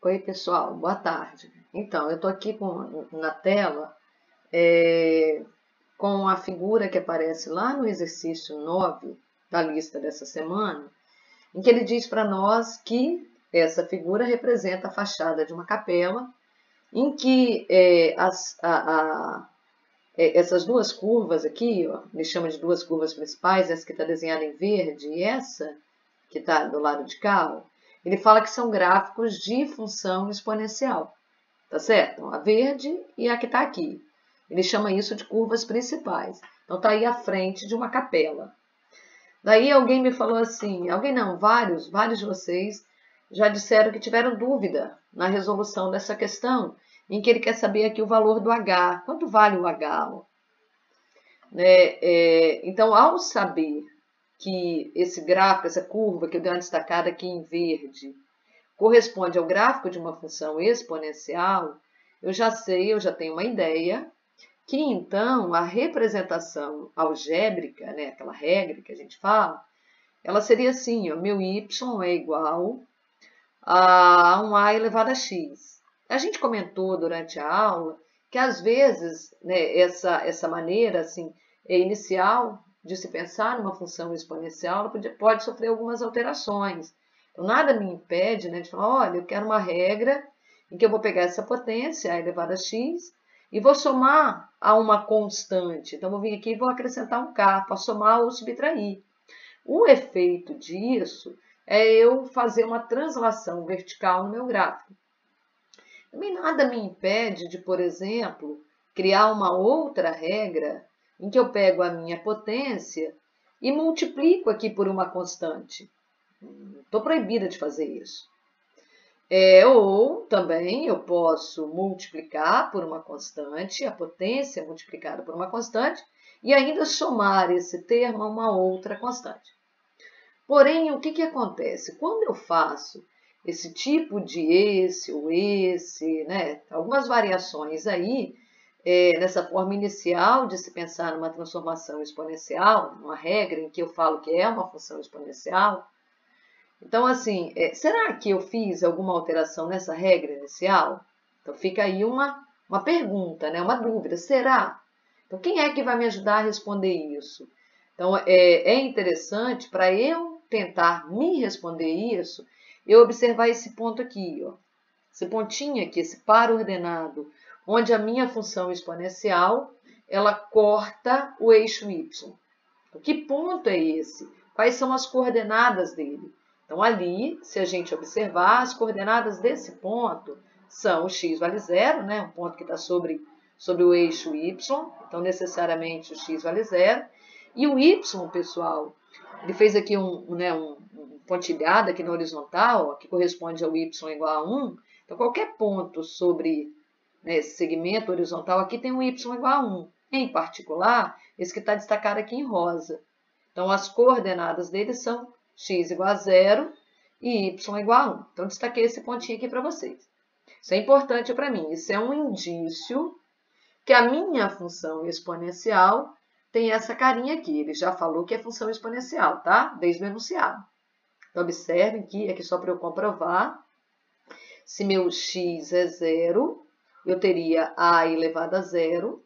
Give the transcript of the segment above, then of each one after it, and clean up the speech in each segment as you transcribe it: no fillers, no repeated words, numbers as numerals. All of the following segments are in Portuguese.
Oi, pessoal, boa tarde. Então, eu estou aqui na tela com a figura que aparece lá no exercício 9 da lista dessa semana, em que ele diz para nós que essa figura representa a fachada de uma capela, em que essas duas curvas aqui, ó, ele chama de duas curvas principais, essa que está desenhada em verde e essa que está do lado de cá, ó, ele fala que são gráficos de função exponencial, tá certo? Então, a verde e a que está aqui. Ele chama isso de curvas principais. Então, está aí à frente de uma capela. Daí alguém me falou assim, alguém não, vários de vocês já disseram que tiveram dúvida na resolução dessa questão, em que ele quer saber aqui o valor do H. Quanto vale o H? Então, ao saber que esse gráfico, essa curva que eu dei uma destacada aqui em verde, corresponde ao gráfico de uma função exponencial, eu já sei, eu já tenho uma ideia, que então a representação algébrica, né, aquela regra que a gente fala, ela seria assim, ó, meu y é igual a um a elevado a x. A gente comentou durante a aula que às vezes, né, essa maneira assim, inicial de se pensar numa função exponencial, ela pode sofrer algumas alterações. Então, nada me impede, né, de falar, olha, eu quero uma regra em que eu vou pegar essa potência, a elevado a x, e vou somar a uma constante. Então, vou vir aqui e vou acrescentar um k para somar ou subtrair. O efeito disso é eu fazer uma translação vertical no meu gráfico. Também nada me impede de, por exemplo, criar uma outra regra em que eu pego a minha potência e multiplico aqui por uma constante. Estou proibida de fazer isso. Ou também eu posso multiplicar por uma constante, a potência multiplicada por uma constante, e ainda somar esse termo a uma outra constante. Porém, o que acontece? Quando eu faço esse tipo de esse ou esse, né, algumas variações aí, nessa forma inicial de se pensar numa transformação exponencial, uma regra em que eu falo que é uma função exponencial. Então, assim, será que eu fiz alguma alteração nessa regra inicial? Então, fica aí uma pergunta, né, uma dúvida. Será? Então, quem é que vai me ajudar a responder isso? Então, é interessante para eu tentar me responder isso, eu observar esse ponto aqui, ó. Esse pontinho aqui, esse par ordenado, onde a minha função exponencial, ela corta o eixo y. Então, que ponto é esse? Quais são as coordenadas dele? Então, ali, se a gente observar, as coordenadas desse ponto são o x vale 0, né? Um ponto que está sobre o eixo y, então necessariamente o x vale 0. E o y, pessoal, ele fez aqui um pontilhado aqui na horizontal, ó, que corresponde ao y igual a 1. Então, qualquer ponto sobre, né, esse segmento horizontal aqui tem um y igual a 1. Em particular, esse que está destacado aqui em rosa. Então, as coordenadas dele são x igual a 0 e y igual a 1. Então, destaquei esse pontinho aqui para vocês. Isso é importante para mim. Isso é um indício que a minha função exponencial tem essa carinha aqui. Ele já falou que é função exponencial, tá? Desde o enunciado. Então, observem que, aqui só para eu comprovar, se meu x é 0, eu teria a elevado a 0,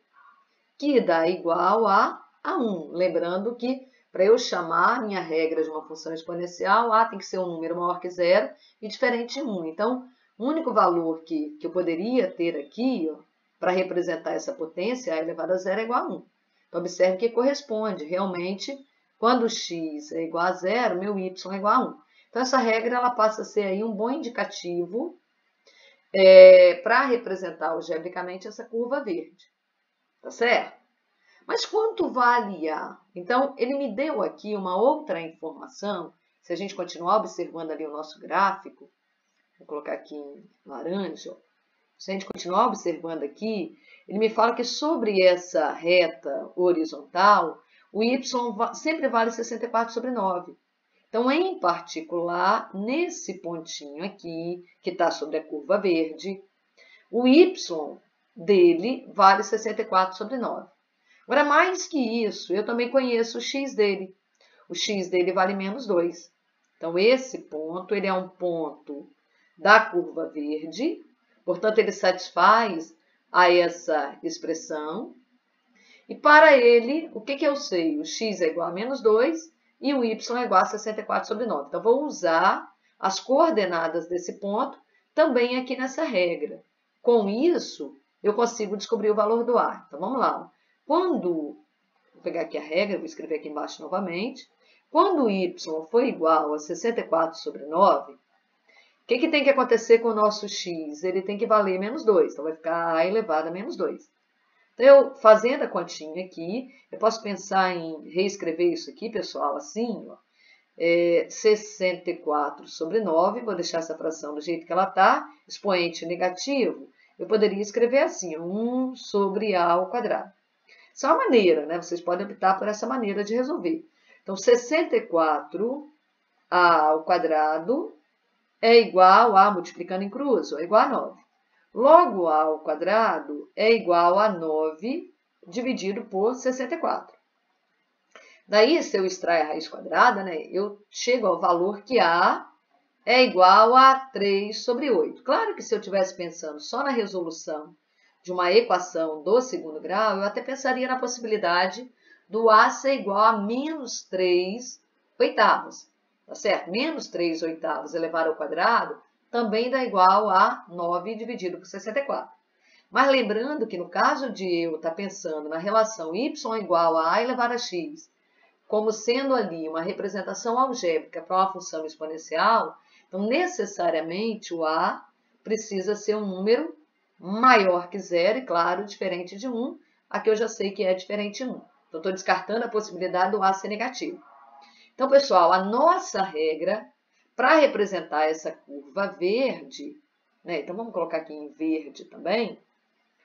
que dá igual a 1. Lembrando que, para eu chamar a minha regra de uma função exponencial, a tem que ser um número maior que 0 e diferente de 1. Então, o único valor que eu poderia ter aqui, para representar essa potência, a elevado a 0 é igual a 1. Então, observe que corresponde realmente, quando x é igual a 0, meu y é igual a 1. Então, essa regra ela passa a ser aí um bom indicativo para representar algebricamente essa curva verde. Tá certo? Mas quanto vale A? Então, ele me deu aqui uma outra informação. Se a gente continuar observando ali o nosso gráfico, vou colocar aqui em laranja, se a gente continuar observando aqui, ele me fala que sobre essa reta horizontal, o y sempre vale 64/9. Então, em particular, nesse pontinho aqui, que está sobre a curva verde, o y dele vale 64/9. Agora, mais que isso, eu também conheço o x dele. O x dele vale -2. Então, esse ponto, ele é um ponto da curva verde, portanto, ele satisfaz a essa expressão. E para ele, o que eu sei? O x é igual a menos 2 e o y é igual a 64 sobre 9. Então, vou usar as coordenadas desse ponto também aqui nessa regra. Com isso, eu consigo descobrir o valor do A. Então, vamos lá. Vou pegar aqui a regra, vou escrever aqui embaixo novamente. Quando y for igual a 64 sobre 9, o que tem que acontecer com o nosso x? Ele tem que valer menos 2. Então, vai ficar a elevado a menos 2. Então, eu fazendo a continha aqui, eu posso pensar em reescrever isso aqui, pessoal, assim, ó. 64 sobre 9, vou deixar essa fração do jeito que ela está, expoente negativo, eu poderia escrever assim, 1 sobre a ao quadrado. Isso é uma maneira, né? Vocês podem optar por essa maneira de resolver. Então, 64 ao quadrado é igual a, multiplicando em cruz, é igual a 9. Logo, a ao quadrado é igual a 9 dividido por 64. Daí, se eu extrair a raiz quadrada, né, eu chego ao valor que A é igual a 3 sobre 8. Claro que se eu estivesse pensando só na resolução de uma equação do segundo grau, eu até pensaria na possibilidade do A ser igual a menos 3 oitavos. Tá certo? Menos 3 oitavos elevado ao quadrado também dá igual a 9 dividido por 64. Mas lembrando que no caso de eu estar pensando na relação y igual a elevado a x, como sendo ali uma representação algébrica para uma função exponencial, então necessariamente o a precisa ser um número maior que zero e, claro, diferente de 1. Aqui eu já sei que é diferente de 1. Então, estou descartando a possibilidade do a ser negativo. Então, pessoal, a nossa regra para representar essa curva verde, né? Então, vamos colocar aqui em verde também.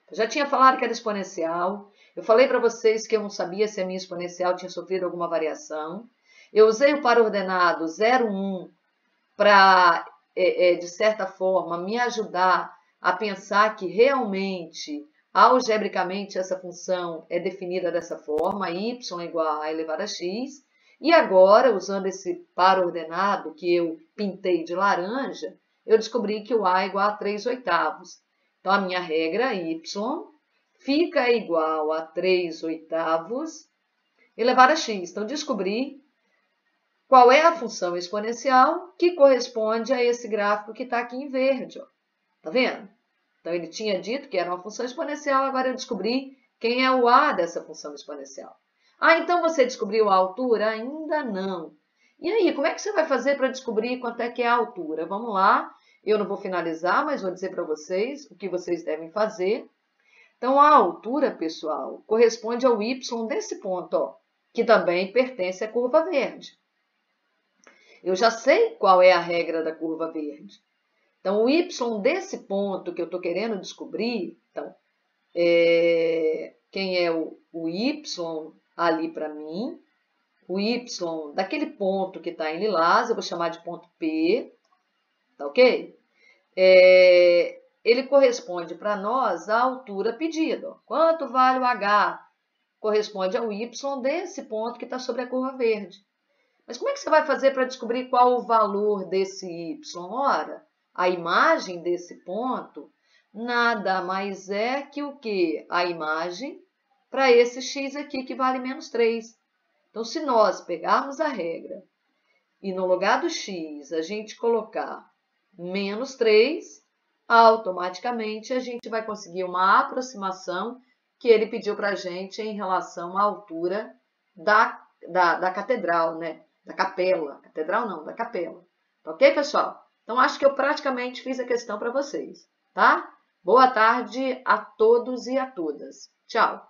Eu já tinha falado que era exponencial. Eu falei para vocês que eu não sabia se a minha exponencial tinha sofrido alguma variação. Eu usei o par ordenado 0, 1 para, de certa forma, me ajudar a pensar que realmente, algebricamente, essa função é definida dessa forma, y igual a elevado a x. E agora, usando esse par ordenado que eu pintei de laranja, eu descobri que o a é igual a 3 oitavos. Então, a minha regra y fica igual a 3 oitavos elevado a x. Então, descobri qual é a função exponencial que corresponde a esse gráfico que está aqui em verde. Ó. Tá vendo? Então, ele tinha dito que era uma função exponencial, agora eu descobri quem é o a dessa função exponencial. Ah, então você descobriu a altura? Ainda não. E aí, como é que você vai fazer para descobrir quanto é que é a altura? Vamos lá. Eu não vou finalizar, mas vou dizer para vocês o que vocês devem fazer. Então, a altura, pessoal, corresponde ao y desse ponto, ó, que também pertence à curva verde. Eu já sei qual é a regra da curva verde. Então, o y desse ponto que eu estou querendo descobrir, então, quem é o y ali para mim, o y daquele ponto que está em lilás, eu vou chamar de ponto P, tá ok? Ele corresponde para nós à altura pedida. Quanto vale o h? Corresponde ao y desse ponto que está sobre a curva verde. Mas como é que você vai fazer para descobrir qual o valor desse y? Ora, a imagem desse ponto nada mais é que o quê? A imagem para esse x aqui que vale menos 3. Então, se nós pegarmos a regra e no lugar do x a gente colocar menos 3, automaticamente a gente vai conseguir uma aproximação que ele pediu para a gente em relação à altura da catedral, né? Da capela. Catedral não, da capela. Tá ok, pessoal? Então, acho que eu praticamente fiz a questão para vocês, tá? Boa tarde a todos e a todas. Tchau!